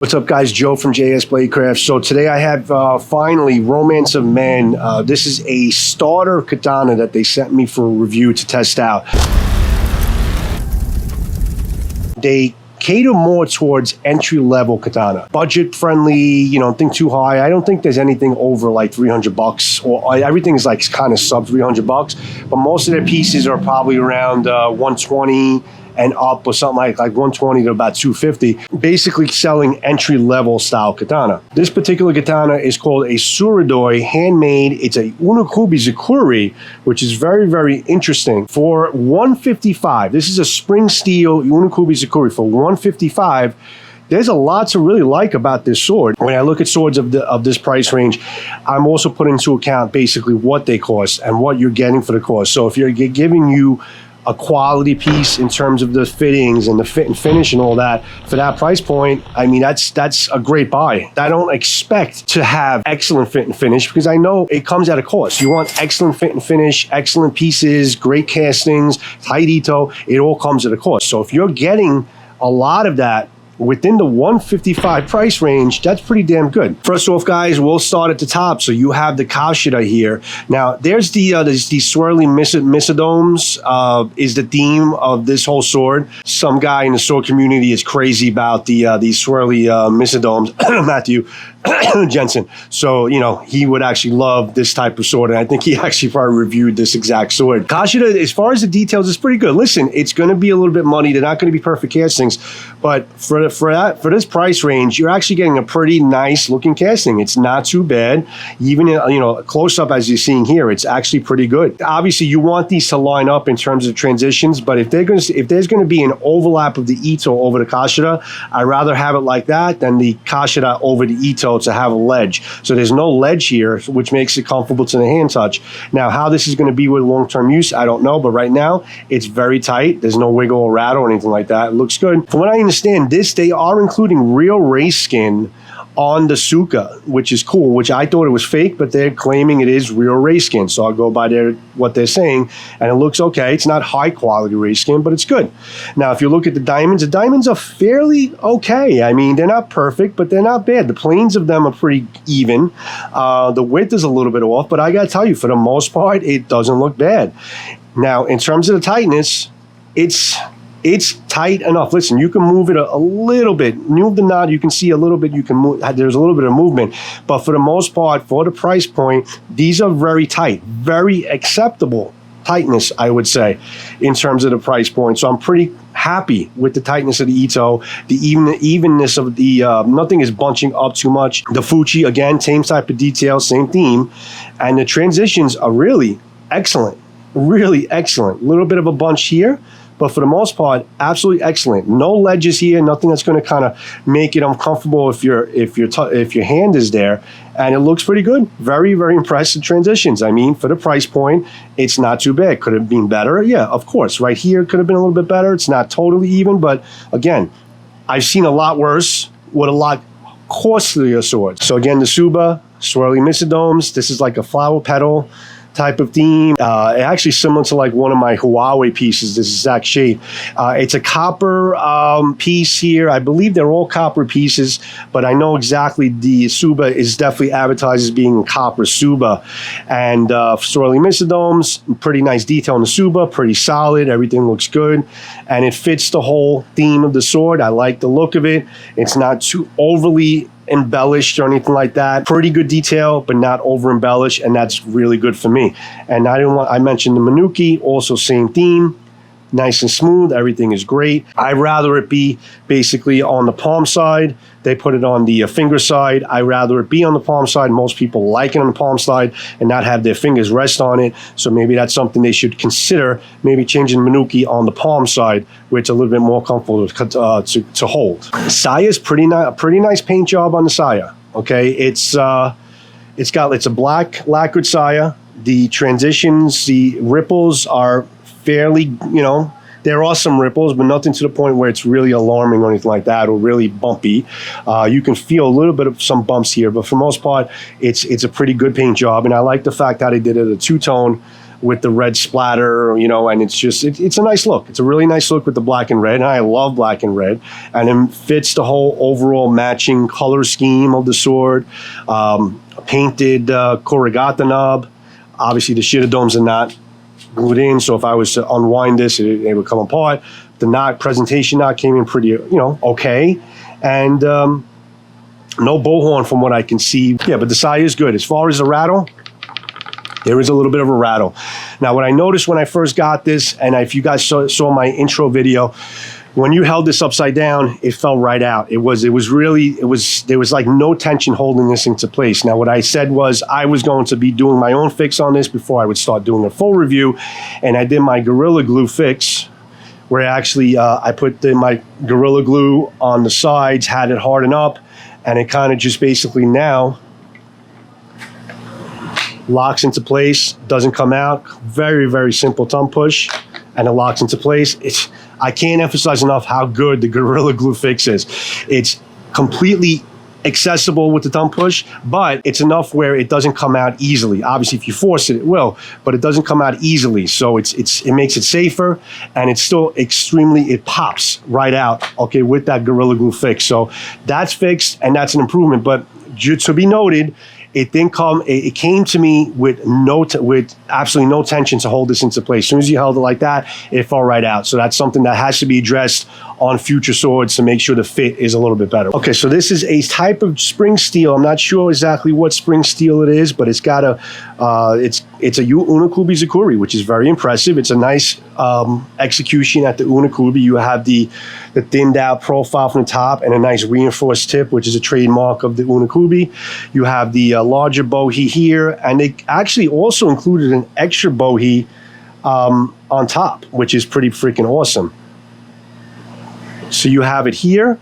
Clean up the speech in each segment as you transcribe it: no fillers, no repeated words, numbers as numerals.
What's up, guys? Joe from JS Bladecraft. So today I have finally Romance of Men. This is a starter katana that they sent me for a review to test out. They cater more towards entry-level katana, budget friendly. You don't think too high. I don't think there's anything over like 300 bucks, or everything is like kind of sub 300 bucks. But most of their pieces are probably around 120 and up, or something like 120 to about 250, basically selling entry-level style katana. This particular katana is called a Surudoi, handmade. It's a UNOKUBI ZUKURI, which is very, very interesting. For $155, this is a spring steel UNOKUBI ZUKURI for $155. There's a lot to really like about this sword. When I look at swords of this price range, I'm also putting into account basically what they cost and what you're getting for the cost. So if you're giving you a quality piece in terms of the fittings and the fit and finish and all that, for that price point, I mean, that's a great buy. I don't expect to have excellent fit and finish because I know it comes at a cost. You want excellent fit and finish, excellent pieces, great castings, tight ito, it all comes at a cost. So if you're getting a lot of that within the 155 price range, that's pretty damn good. First off, guys, we'll start at the top. So you have the Katana here. Now, there's the swirly misodomes is the theme of this whole sword. Some guy in the sword community is crazy about these swirly misodomes, Matthew Jensen. So, he would actually love this type of sword, and I think he actually probably reviewed this exact sword. Katana, as far as the details, is pretty good. Listen, it's going to be a little bit muddy. They're not going to be perfect castings, but for this price range, you're actually getting a pretty nice looking casting. It's not too bad. Even close up as you're seeing here, it's actually pretty good. Obviously, you want these to line up in terms of transitions, but if there's going to be an overlap of the ito over the Katana, I'd rather have it like that than the Katana over the ito to have a ledge. So there's no ledge here, which makes it comfortable to the hand touch. Now, how this is going to be with long-term use, I don't know, but right now it's very tight. There's no wiggle or rattle or anything like that. It looks good. From what I understand, they are including real race skin on the Suka, which is cool, which I thought it was fake, but they're claiming it is real race skin. So I'll go by what they're saying, and it looks okay. It's not high quality race skin, but it's good. Now, if you look at the diamonds are fairly okay. I mean, they're not perfect, but they're not bad. The planes of them are pretty even. The width is a little bit off, but I gotta tell you, for the most part, it doesn't look bad. Now, in terms of the tightness, it's tight enough. Listen, you can move it a little bit. Move the knot, you can see a little bit. You can move. There's a little bit of movement, but for the most part, for the price point, these are very tight, very acceptable tightness, I would say, in terms of the price point. So I'm pretty happy with the tightness of the ito, the evenness of the nothing is bunching up too much. The Fuchi, again, same type of detail, same theme, and the transitions are really excellent, really excellent. A little bit of a bunch here, but for the most part, absolutely excellent. No ledges here, nothing that's going to kind of make it uncomfortable if your hand is there, and it looks pretty good. Very, very impressive transitions. I mean, for the price point, it's not too bad. Could have been better? Yeah, of course. Right here could have been a little bit better. It's not totally even, but again, I've seen a lot worse with a lot costlier swords. So again, the Suba, swirly misodomes. This is like a flower petal type of theme. Actually similar to like one of my Huawei pieces, this exact shape. It's a copper piece here. I believe they're all copper pieces, but I know exactly the Suba is definitely advertised as being copper Suba. And swirly misodomes, pretty nice detail on the Suba, pretty solid, everything looks good. And it fits the whole theme of the sword. I like the look of it. It's not too overly embellished or anything like that. Pretty good detail, but not over embellished, and that's really good for me. And I mentioned the Manuki, also same theme, nice and smooth, everything is great. I'd rather it be basically on the palm side. They put it on the finger side. I'd rather it be on the palm side. Most people like it on the palm side and not have their fingers rest on it. So maybe that's something they should consider, maybe changing Manuki on the palm side, where it's a little bit more comfortable to hold. Saya's a pretty nice paint job on the Saya. Okay, it's a black lacquered Saya. The transitions, the ripples are fairly, there are some ripples, but nothing to the point where it's really alarming or anything like that, or really bumpy. You can feel a little bit of some bumps here, but for the most part, it's a pretty good paint job. And I like the fact that they did it a two-tone with the red splatter, you know, and it's just, it's a nice look. It's a really nice look with the black and red, and I love black and red, and it fits the whole overall matching color scheme of the sword. Painted corrugata knob. Obviously the shitter domes are not glued in, so if I was to unwind this, it would come apart. The knot, presentation knot came in pretty, you know, okay, and no bow horn from what I can see. Yeah, but the side is good. As far as the rattle, there is a little bit of a rattle. Now, what I noticed when I first got this, and if you guys saw my intro video, when you held this upside down, it fell right out. There was like no tension holding this into place. Now, what I said was I was going to be doing my own fix on this before I would start doing a full review, and I did my Gorilla Glue fix, where actually I put my Gorilla Glue on the sides, had it harden up, and it kind of just basically now locks into place, doesn't come out. Very, very simple thumb push, and it locks into place. I can't emphasize enough how good the Gorilla Glue fix is. It's completely accessible with the thumb push, but it's enough where it doesn't come out easily. Obviously, if you force it, it will, but it doesn't come out easily. So it makes it safer, and it's still it pops right out, okay, with that Gorilla Glue fix. So that's fixed, and that's an improvement. But to be noted, it didn't come. It came to me with absolutely no tension to hold this into place. As soon as you held it like that, it fell right out. So that's something that has to be addressed on future swords to make sure the fit is a little bit better. Okay, so this is a type of spring steel. I'm not sure exactly what spring steel it is, but it's got it's a UNOKUBI ZUKURI, which is very impressive. It's a nice execution at the UNOKUBI. You have the thinned out profile from the top and a nice reinforced tip, which is a trademark of the UNOKUBI. You have the larger bohie here, and they actually also included an extra bohie on top, which is pretty freaking awesome. So you have it here,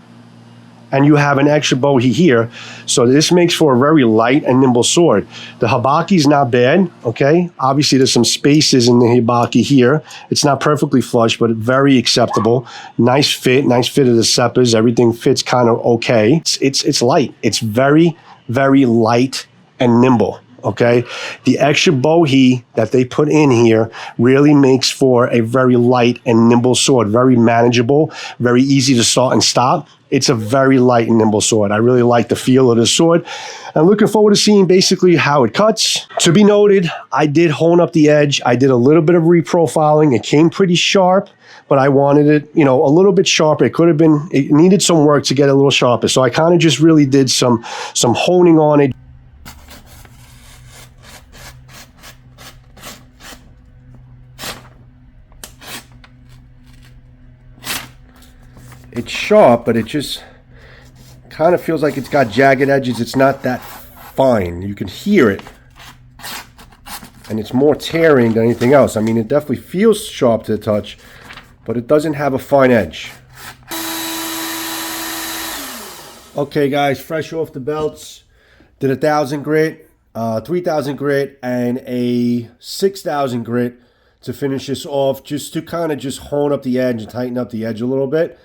and you have an extra bohie here. So this makes for a very light and nimble sword. The hibaki is not bad, okay? Obviously, there's some spaces in the hibaki here. It's not perfectly flush, but very acceptable. Nice fit of the seppers. Everything fits kind of okay. It's light. It's very, very light and nimble. Okay, the extra bohie that they put in here really makes for a very light and nimble sword, very manageable, very easy to start and stop. It's a very light and nimble sword. I really like the feel of the sword. I'm looking forward to seeing basically how it cuts. To be noted, I did hone up the edge. I did a little bit of reprofiling. It came pretty sharp, but I wanted it, you know, a little bit sharper. It needed some work to get a little sharper. So I kind of just really did some honing on it. It's sharp, but it just kind of feels like it's got jagged edges. It's not that fine. You can hear it. And it's more tearing than anything else. I mean, it definitely feels sharp to the touch, but it doesn't have a fine edge. Okay, guys, fresh off the belts. Did 1,000 grit, 3,000 grit, and a 6,000 grit to finish this off, just to kind of just hone up the edge and tighten up the edge a little bit.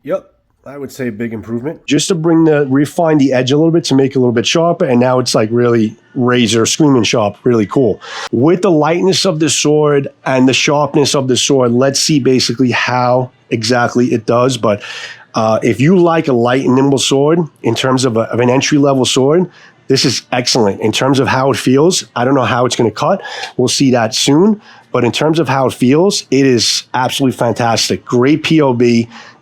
Yep, I would say a big improvement. Just to refine the edge a little bit to make it a little bit sharper, and now it's like really razor, screaming sharp, really cool. With the lightness of the sword and the sharpness of the sword, let's see basically how exactly it does. But if you like a light and nimble sword in terms of an entry-level sword, this is excellent. In terms of how it feels, I don't know how it's going to cut. We'll see that soon. But in terms of how it feels, it is absolutely fantastic. Great POB.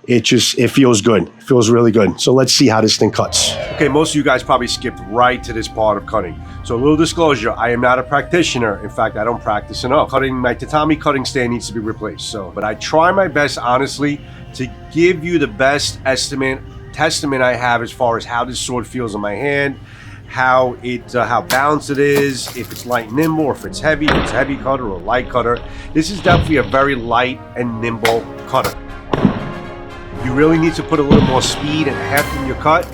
It feels good. It feels really good. So let's see how this thing cuts. Okay, most of you guys probably skipped right to this part of cutting. So a little disclosure, I am not a practitioner. In fact, I don't practice enough. My tatami cutting stand needs to be replaced. But I try my best, honestly, to give you the best testament I have as far as how this sword feels in my hand, how balanced it is, if it's light and nimble, or if it's heavy cutter or light cutter. This is definitely a very light and nimble cutter. You really need to put a little more speed and heft in your cut.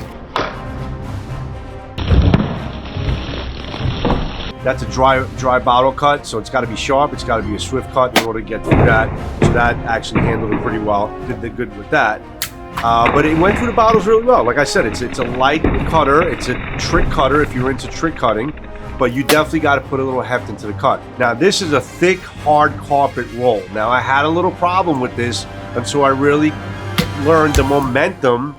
That's a dry bottle cut, so it's got to be sharp. It's got to be a swift cut in order to get through that. So that actually handled it pretty well. Did good with that. But it went through the bottles really well. Like I said, it's a light cutter. It's a trick cutter if you're into trick cutting. But you definitely got to put a little heft into the cut. Now, this is a thick, hard carpet roll. Now, I had a little problem with this until I really learned the momentum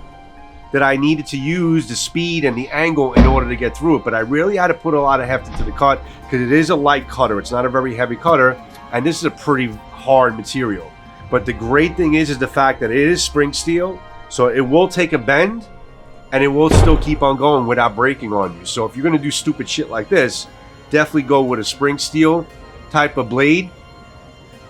that I needed to use, the speed and the angle in order to get through it. But I really had to put a lot of heft into the cut because it is a light cutter. It's not a very heavy cutter, and this is a pretty hard material. But the great thing is the fact that it is spring steel, so it will take a bend, and it will still keep on going without breaking on you. So if you're gonna do stupid shit like this, definitely go with a spring steel type of blade,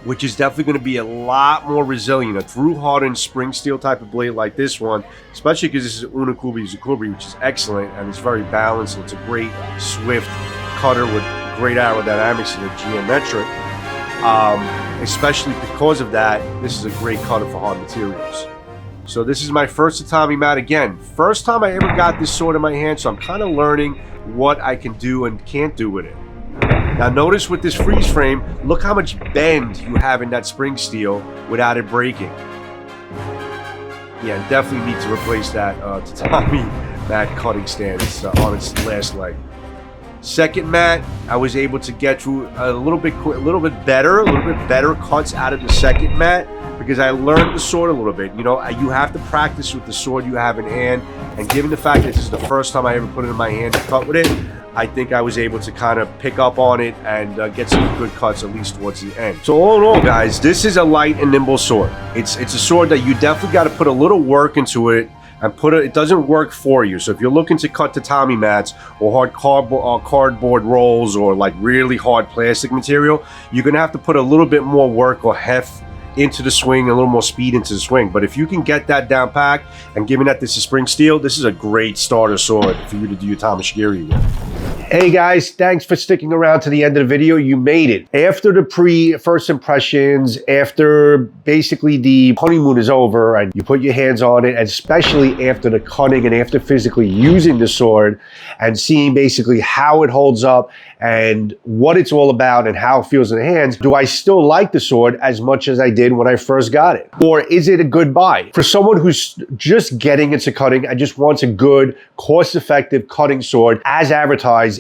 which is definitely gonna be a lot more resilient. A through hardened spring steel type of blade like this one, especially because this is UNOKUBI ZUKURI, which is excellent, and it's very balanced, and it's a great swift cutter with great aerodynamics and a geometric. Especially because of that, this is a great cutter for hard materials. So this is my first tatami mat. Again, first time I ever got this sword in my hand, so I'm kind of learning what I can do and can't do with it. Now notice with this freeze frame, look how much bend you have in that spring steel without it breaking. Yeah, definitely need to replace that tatami mat cutting stand. It's on its last leg. Second mat, I was able to get through a little bit better cuts out of the second mat because I learned the sword a little bit. You know, you have to practice with the sword you have in hand, and given the fact that this is the first time I ever put it in my hand to cut with it, I think I was able to kind of pick up on it and get some good cuts at least towards the end. So all in all, guys, this is a light and nimble sword. It's a sword that you definitely got to put a little work into it and it doesn't work for you. So if you're looking to cut tatami mats or hard cardboard rolls or like really hard plastic material, you're gonna have to put a little bit more work or heft into the swing, a little more speed into the swing. But if you can get that down packed, and given that this is spring steel, this is a great starter sword for you to do your tamashigiri with. Hey guys, thanks for sticking around to the end of the video. You made it. After the first impressions, after basically the honeymoon is over and you put your hands on it, and especially after the cutting and after physically using the sword and seeing basically how it holds up and what it's all about and how it feels in the hands, do I still like the sword as much as I did when I first got it? Or is it a good buy? For someone who's just getting into cutting and just wants a good, cost-effective cutting sword as advertised,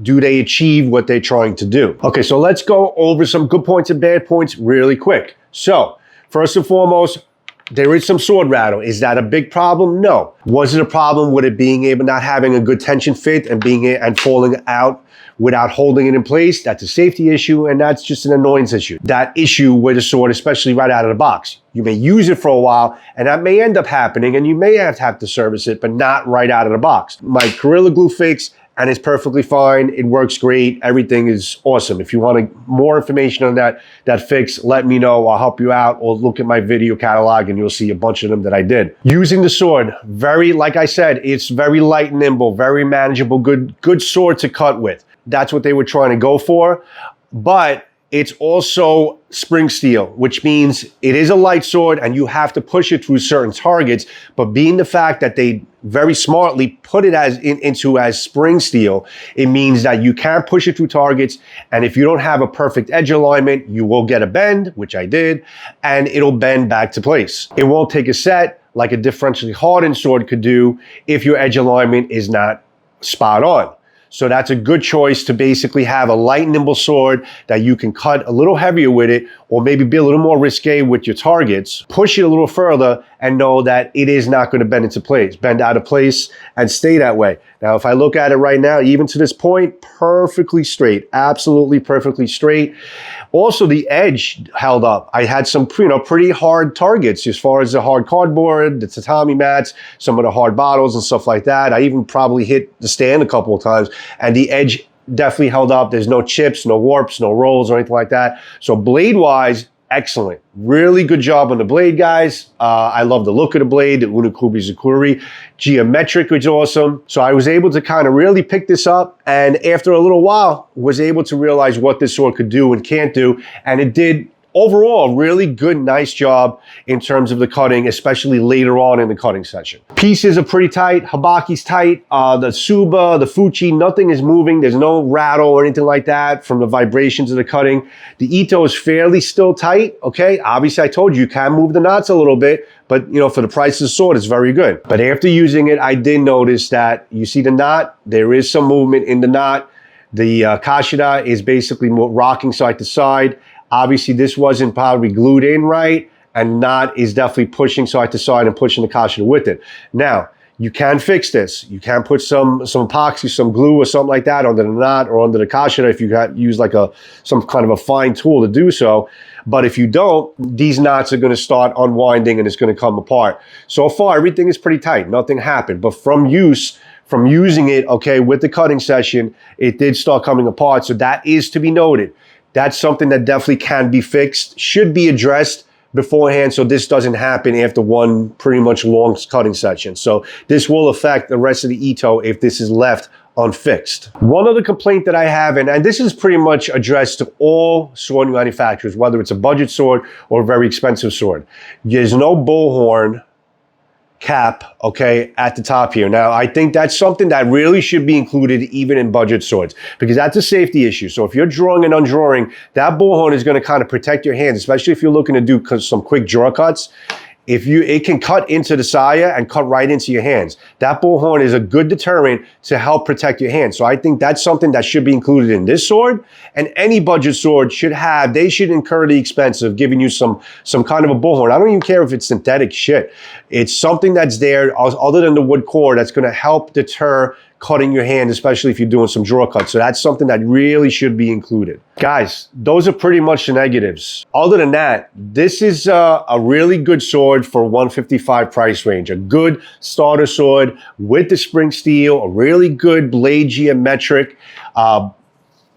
do they achieve what they're trying to do? Okay, so let's go over some good points and bad points really quick. So, first and foremost, there is some sword rattle. Is that a big problem? No. Was it a problem with it being able, not having a good tension fit and falling out without holding it in place? That's a safety issue, and that's just an annoyance issue. That issue with a sword, especially right out of the box. You may use it for a while, and that may end up happening, and you may have to service it, but not right out of the box. My Gorilla Glue fix, and it's perfectly fine. It works great. Everything is awesome. If you want more information on that fix, let me know. I'll help you out, or look at my video catalog and you'll see a bunch of them that I did. Using the sword, like I said, it's very light and nimble, very manageable, good sword to cut with. That's what they were trying to go for. But it's also spring steel, which means it is a light sword and you have to push it through certain targets. But being the fact that they very smartly put it as spring steel, it means that you can't push it through targets. And if you don't have a perfect edge alignment, you will get a bend, which I did, and it'll bend back to place. It won't take a set like a differentially hardened sword could do if your edge alignment is not spot on. So that's a good choice to basically have a light, nimble sword that you can cut a little heavier with it, or maybe be a little more risque with your targets, push it a little further, and know that it is not going to bend out of place and stay that way. Now, if I look at it right now, even to this point, perfectly straight, absolutely perfectly straight. Also, the edge held up. I had some pretty hard targets as far as the hard cardboard, the tatami mats, some of the hard bottles and stuff like that. I even probably hit the stand a couple of times, and the edge definitely held up. There's no chips, no warps, no rolls or anything like that. So blade-wise, excellent. Really good job on the blade, guys. I love the look of the blade, the UNOKUBI ZUKURI. Geometric was awesome. So I was able to kind of really pick this up, and after a little while, was able to realize what this sword could do and can't do, and it did overall, really good, nice job in terms of the cutting, especially later on in the cutting session. Pieces are pretty tight, hibaki's tight, the Suba, the Fuchi, nothing is moving. There's no rattle or anything like that from the vibrations of the cutting. The Ito is fairly still tight, okay? Obviously, I told you, you can move the knots a little bit, but you know, for the price of the sword, it's very good. But after using it, I did notice that you see the knot, there is some movement in the knot. The Kashida is basically rocking side to side. Obviously, this wasn't probably glued in right, and knot is definitely pushing side to side and pushing the Kashida with it. Now, you can fix this. You can put some epoxy, some glue or something like that under the knot or under the Kashida if you use like some kind of a fine tool to do so. But if you don't, these knots are going to start unwinding and it's going to come apart. So far, everything is pretty tight. Nothing happened. But from using it, okay, with the cutting session, it did start coming apart. So that is to be noted. That's something that definitely can be fixed, should be addressed beforehand, so this doesn't happen after one pretty much long cutting session. So this will affect the rest of the Ito if this is left unfixed. One other complaint that I have, and this is pretty much addressed to all sword manufacturers, whether it's a budget sword or a very expensive sword. There's no bullhorn cap, okay, at the top here. Now, I think that's something that really should be included even in budget swords, because that's a safety issue. So if you're drawing and undrawing, that bullhorn is going to kind of protect your hands, especially if you're looking to do some quick draw cuts. It can cut into the saya and cut right into your hands. That bullhorn is a good deterrent to help protect your hands. So I think that's something that should be included in this sword, and any budget sword should have. They should incur the expense of giving you some kind of a bullhorn. I don't even care if it's synthetic shit. It's something that's there other than the wood core that's going to help deter cutting your hand, especially if you're doing some draw cuts. So that's something that really should be included. Guys, those are pretty much the negatives. Other than that, this is a really good sword for $155 price range. A good starter sword with the spring steel, a really good blade geometric,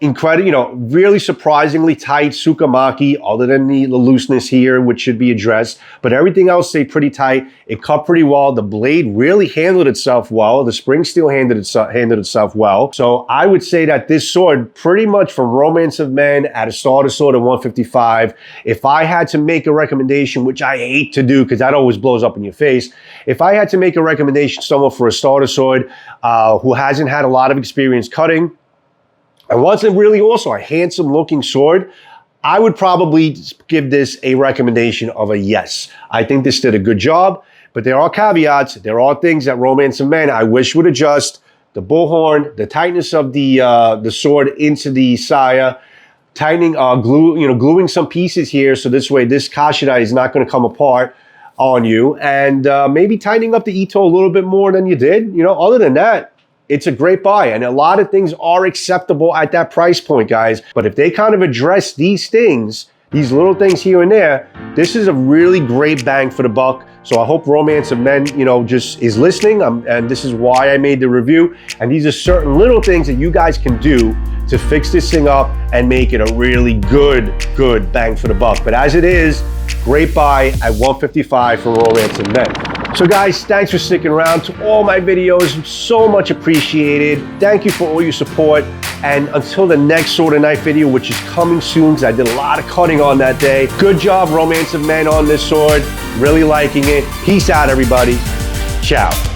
incredible, you know, really surprisingly tight Tsukamaki, other than the looseness here, which should be addressed. But everything else stayed pretty tight. It cut pretty well. The blade really handled itself well. The spring steel handled itself well. So I would say that this sword, pretty much from Romance of Men at a starter sword at $155, if I had to make a recommendation, which I hate to do because that always blows up in your face, if I had to make a recommendation to someone for a starter sword who hasn't had a lot of experience cutting, and wasn't really also a handsome looking sword, I would probably give this a recommendation of a yes. I think this did a good job, but there are caveats. There are things that Romance of Men I wish would adjust. The bullhorn, the tightness of the sword into the saya, tightening, gluing some pieces here so this way this Kashida is not going to come apart on you, and maybe tightening up the Ito a little bit more than you did. You know, other than that, it's a great buy, and a lot of things are acceptable at that price point, guys. But if they kind of address these things, these little things here and there, this is a really great bang for the buck. So I hope Romance of Men, you know, just is listening, and this is why I made the review. And these are certain little things that you guys can do to fix this thing up and make it a really good bang for the buck. But as it is, great buy at $155 for Romance of Men. So guys, thanks for sticking around to all my videos. So much appreciated. Thank you for all your support. And until the next sword and knife video, which is coming soon, because I did a lot of cutting on that day. Good job, Romance of Men, on this sword. Really liking it. Peace out, everybody. Ciao.